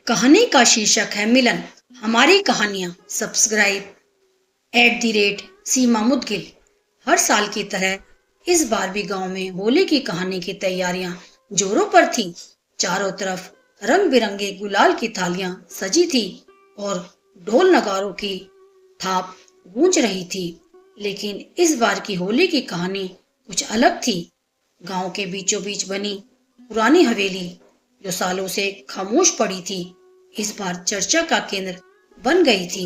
कहानी का शीर्षक है मिलन। हमारी कहानियां सब्सक्राइब @सीमा मुदगिल। हर साल की तरह इस बार भी गांव में होली की कहानी की तैयारियां जोरों पर थी। चारों तरफ रंग बिरंगे गुलाल की थालियां सजी थी और ढोल नगारों की थाप गूंज रही थी। लेकिन इस बार की होली की कहानी कुछ अलग थी। गांव के बीचों बीच बनी पुरानी हवेली जो सालों से खामोश पड़ी थी, इस बार चर्चा का केंद्र बन गई थी।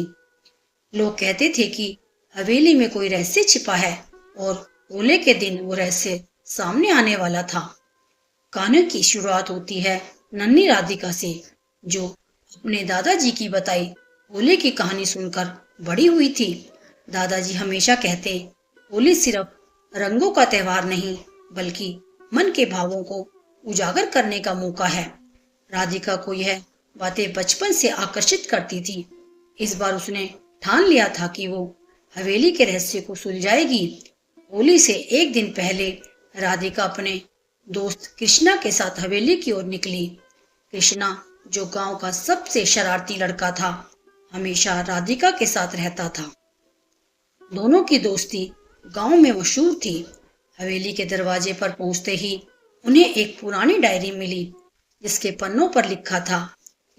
लोग कहते थे कि हवेली में कोई रहस्य छिपा है और होली के दिन वो रहस्य सामने आने वाला था। कहानी की शुरुआत होती है नन्ही राधिका से, जो अपने दादाजी की बताई होली की कहानी सुनकर बड़ी हुई थी। दादाजी हमेशा कहते, होली सिर्फ रंगों का त्योहार नहीं बल्कि मन के भावों को उजागर करने का मौका है। राधिका को यह बातें बचपन से आकर्षित करती थी। इस बार उसने ठान लिया था कि वो हवेली के रहस्य को सुलझाएगी। होली से एक दिन पहले राधिका अपने दोस्त कृष्णा के साथ हवेली की ओर निकली। कृष्णा, जो गांव का सबसे शरारती लड़का था, हमेशा राधिका के साथ रहता था। दोनों की दोस्ती गांव में मशहूर थी। हवेली के दरवाजे पर पहुंचते ही उन्हें एक पुरानी डायरी मिली जिसके पन्नों पर लिखा था,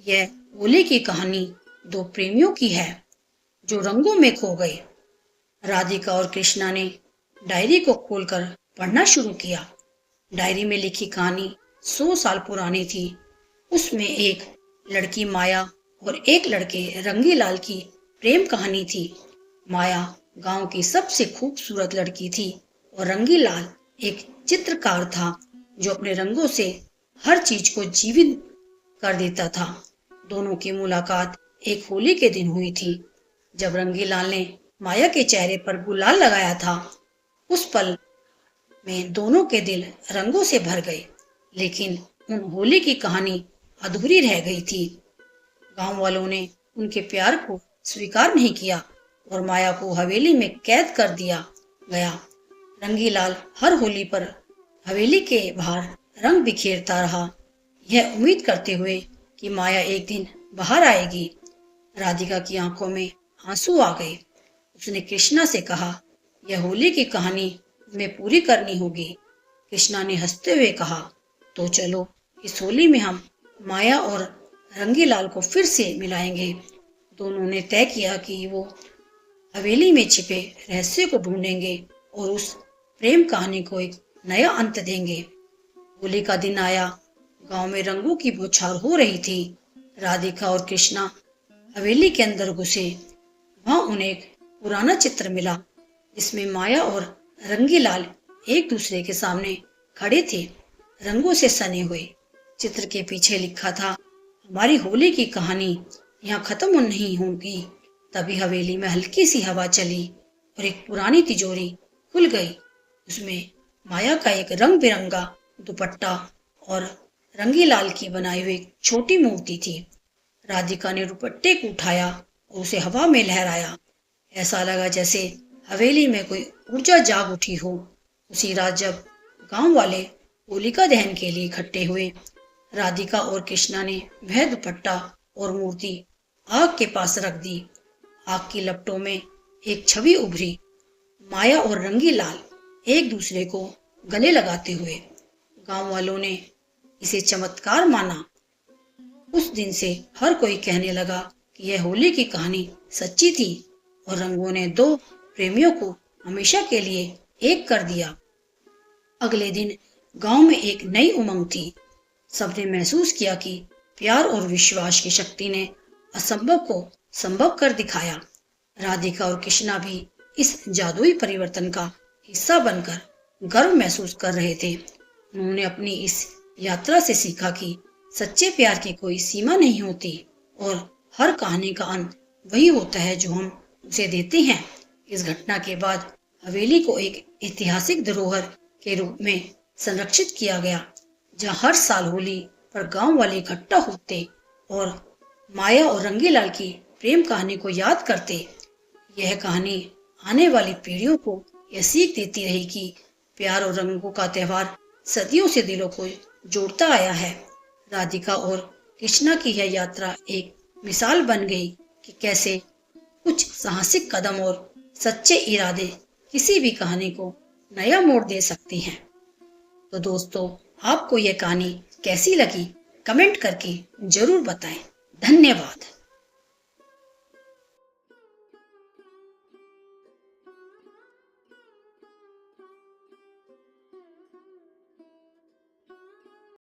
यह होली की कहानी दो प्रेमियों की है जो रंगों में खो गए। राधिका और कृष्णा ने डायरी को खोलकर पढ़ना शुरू किया। डायरी में लिखी कहानी 100 साल पुरानी थी। उसमें एक लड़की माया और एक लड़के रंगीलाल की प्रेम कहानी थी। माया गांव की सबसे खूबसूरत लड़की थी और रंगीलाल एक चित्रकार था जो अपने रंगों से हर चीज को जीवित कर देता था। दोनों की मुलाकात एक होली के दिन हुई थी जब रंगीलाल ने माया के चेहरे पर गुलाल लगाया था। उस पल में दोनों के दिल रंगों से भर गए, लेकिन उन होली की कहानी अधूरी रह गई थी। गांव वालों ने उनके प्यार को स्वीकार नहीं किया और माया को हवेली में कैद कर दिया गया। रंगीलाल हर होली पर हवेली के बाहर रंग बिखेरता रहा, यह उम्मीद करते हुए कि माया एक दिन बाहर आएगी। राधिका की आंखों में आंसू आ गए। उसने कृष्णा से कहा, यह होली की कहानी तुम्हें पूरी करनी होगी। कृष्णा ने हंसते हुए कहा, तो चलो इस होली में हम माया और रंगीलाल को फिर से मिलाएंगे। दोनों ने तय किया कि वो हवेली में छिपे रहस्य को ढूंढेंगे और उस प्रेम कहानी को एक नया अंत देंगे। होली का दिन आया। गांव में रंगों की बौछार हो रही थी। राधिका और कृष्णा हवेली के अंदर घुसे। वहां उन्हें एक पुराना चित्र मिला जिसमें माया और रंगीलाल एक दूसरे के सामने खड़े थे, रंगों से सने हुए। चित्र के पीछे लिखा था, हमारी होली की कहानी यहाँ खत्म नहीं होगी। तभी हवेली में हल्की सी हवा चली और एक पुरानी तिजोरी खुल गई। उसमें माया का एक रंग बिरंगा दुपट्टा और रंगीलाल की बनाई हुई छोटी मूर्ति थी। राधिका ने दुपट्टे को उठाया और उसे हवा में लहराया। ऐसा लगा जैसे हवेली में कोई ऊर्जा जाग उठी हो। उसी रात जब गांव वाले होलिका दहन के लिए इकट्ठे हुए, राधिका और कृष्णा ने वह दुपट्टा और मूर्ति आग के पास रख दी। आग की लपटों में एक छवि उभरी, माया और रंगीलाल एक दूसरे को गले लगाते हुए। गांव वालों ने इसे चमत्कार माना। उस दिन से हर कोई कहने लगा कि यह होली की कहानी सच्ची थी और रंगों ने दो प्रेमियों को हमेशा के लिए एक कर दिया। अगले दिन गांव में एक नई उमंग थी। सबने महसूस किया कि प्यार और विश्वास की शक्ति ने असंभव को संभव कर दिखाया। राधिका और कृष्णा भी इस जादुई परिवर्तन का हिस्सा बनकर गर्व महसूस कर रहे थे। उन्होंने अपनी इस यात्रा से सीखा कि सच्चे प्यार की कोई सीमा नहीं होती और हर कहानी का अंत वही होता है जो हम उसे देते हैं। इस घटना के बाद हवेली को एक ऐतिहासिक धरोहर के रूप में संरक्षित किया गया, जहां हर साल होली पर गांव वाले इकट्ठा होते और माया और रंगीलाल की प्रेम कहानी को याद करते। यह कहानी आने वाली पीढ़ियों को यह सीख देती रही कि प्यार और रंगों का त्योहार सदियों से दिलों को जोड़ता आया है। राधिका और कृष्णा की यह यात्रा एक मिसाल बन गई कि कैसे कुछ साहसिक कदम और सच्चे इरादे किसी भी कहानी को नया मोड़ दे सकती हैं। तो दोस्तों, आपको यह कहानी कैसी लगी कमेंट करके जरूर बताएं। धन्यवाद।